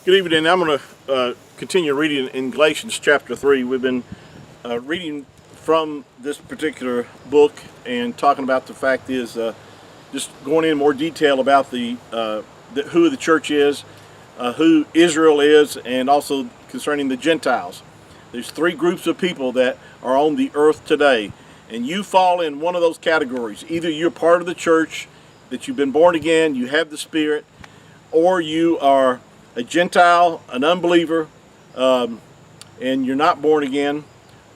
Good evening. I'm going to continue reading in Galatians chapter 3. We've been reading from this particular book and talking about the fact is just going in more detail about who the church is, who Israel is, and also concerning the Gentiles. There's three groups of people that are on the earth today, and you fall in one of those categories. Either you're part of the church, that you've been born again, you have the Spirit, or you are a Gentile, an unbeliever, and you're not born again.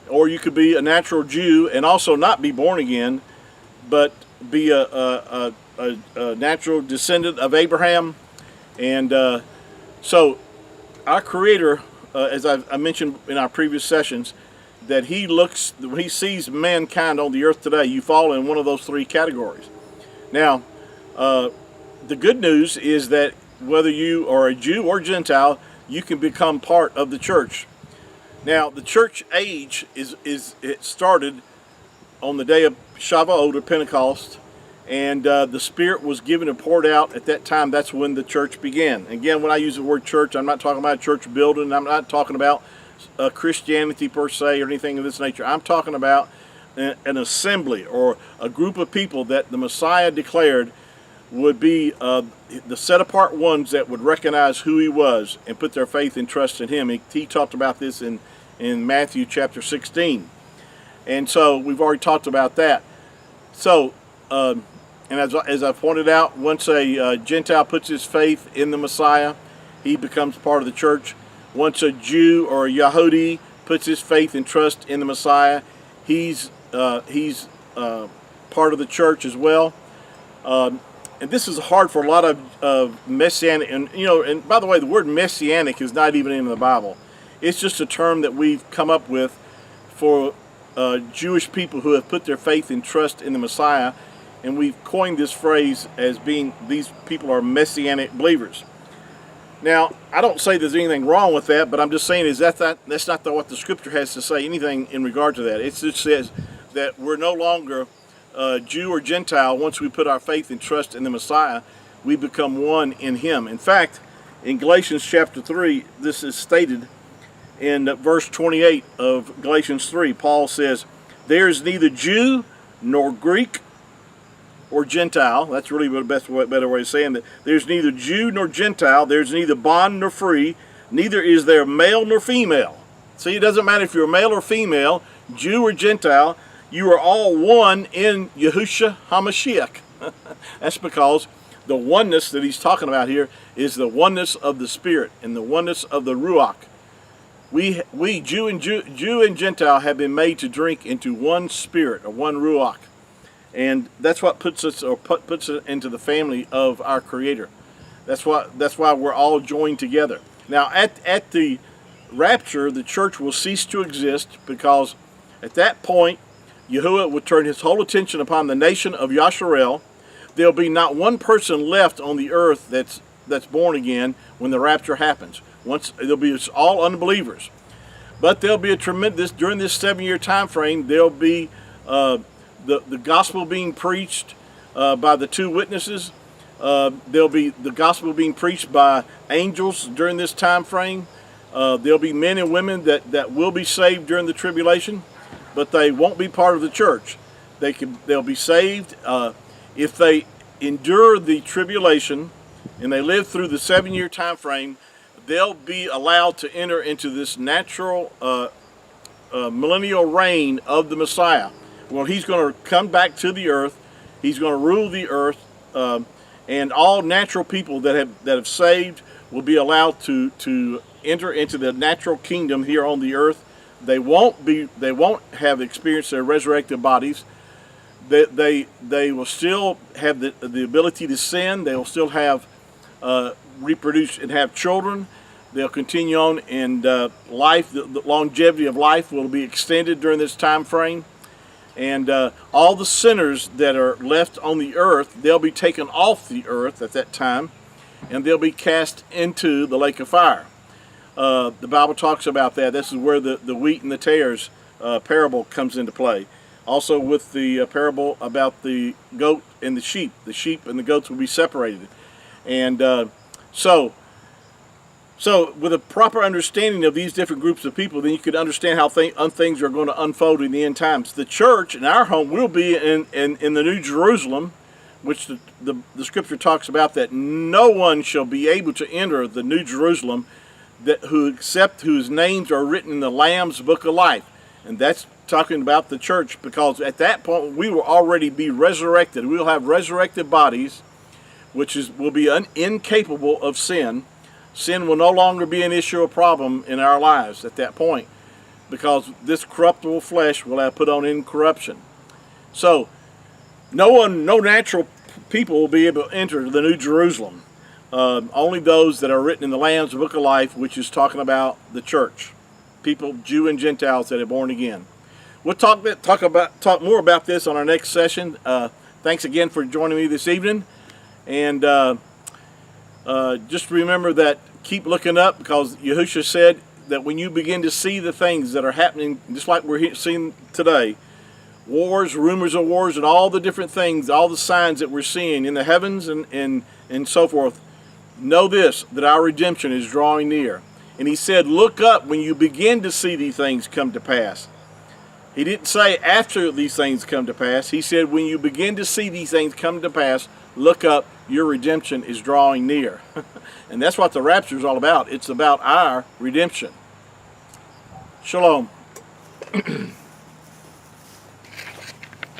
Or you could be a natural Jew and also not be born again, but be a natural descendant of Abraham. And so our Creator, as I mentioned in our previous sessions, that when He sees mankind on the earth today, you fall in one of those three categories. Now, the good news is that whether you are a Jew or Gentile, you can become part of the church. Now, the church age it started on the day of Shavuot or Pentecost, and the Spirit was given and poured out at that time. That's when the church began. Again, when I use the word church, I'm not talking about a church building. I'm not talking about Christianity per se or anything of this nature. I'm talking about an assembly or a group of people that the Messiah declared would be the set-apart ones that would recognize who He was and put their faith and trust in Him. He talked about this in Matthew chapter 16. And so we've already talked about that. So, and as I pointed out, once a Gentile puts his faith in the Messiah, he becomes part of the church. Once a Jew or a Yahudi puts his faith and trust in the Messiah, he's part of the church as well. And this is hard for a lot of messianic, and by the way, the word messianic is not even in the Bible. It's just a term that we've come up with for Jewish people who have put their faith and trust in the Messiah, and we've coined this phrase as being these people are messianic believers. Now, I don't say there's anything wrong with that, but I'm just saying that's not what the Scripture has to say, anything in regard to that. It just says that we're no longer Jew or Gentile. Once we put our faith and trust in the Messiah, we become one in Him. In fact, in Galatians chapter 3, this is stated in verse 28 of Galatians 3. Paul says, "There is neither Jew nor Greek or Gentile." That's really the better way of saying that. There's neither Jew nor Gentile. There's neither bond nor free. Neither is there male nor female. See, it doesn't matter if you're male or female, Jew or Gentile. You are all one in Yahushua HaMashiach. That's because the oneness that he's talking about here is the oneness of the Spirit and the oneness of the Ruach. We Jew and Gentile have been made to drink into one Spirit or one Ruach, and that's what puts us into the family of our Creator. That's why we're all joined together. Now, at the rapture, the church will cease to exist, because at that point, Yahuwah would turn His whole attention upon the nation of Yasharel. There'll be not one person left on the earth that's born again when the rapture happens. There'll be all unbelievers. But there'll be during this 7-year time frame, there'll be the gospel being preached by the two witnesses. There'll be the gospel being preached by angels during this time frame. There'll be men and women that will be saved during the tribulation, but they won't be part of the church. They'll be saved if they endure the tribulation and they live through the 7-year time frame. They'll be allowed to enter into this natural millennial reign of the Messiah. Well, He's going to come back to the earth. He's going to rule the earth, and all natural people that have saved will be allowed to enter into the natural kingdom here on the earth. They won't have experienced their resurrected bodies. They will still have the ability to sin. They will still have reproduce and have children. They'll continue on, and life, the longevity of life will be extended during this time frame. And all the sinners that are left on the earth, they'll be taken off the earth at that time, and they'll be cast into the lake of fire. The Bible talks about that. This is where the wheat and the tares parable comes into play. Also with the parable about the goat and the sheep. The sheep and the goats will be separated. And so So with a proper understanding of these different groups of people, then you could understand how things are going to unfold in the end times. The church in our home will be in the New Jerusalem, which the scripture talks about, that no one shall be able to enter the New Jerusalem except whose names are written in the Lamb's Book of Life. And that's talking about the church, because at that point we will already be resurrected. We will have resurrected bodies, will be incapable of sin. Sin will no longer be an issue or problem in our lives at that point, because this corruptible flesh will have put on incorruption. So no natural people will be able to enter the New Jerusalem. Only those that are written in the Lamb's Book of Life, which is talking about the church, people, Jew and Gentiles that are born again. We'll talk more about this on our next session. Thanks again for joining me this evening, and just remember that keep looking up, because Yahushua said that when you begin to see the things that are happening, just like we're seeing today, wars, rumors of wars, and all the different things, all the signs that we're seeing in the heavens and so forth, know this, that our redemption is drawing near. And he said, look up when you begin to see these things come to pass. He didn't say after these things come to pass. He said when you begin to see these things come to pass, look up, your redemption is drawing near. And that's what the rapture is all about. It's about our redemption. Shalom.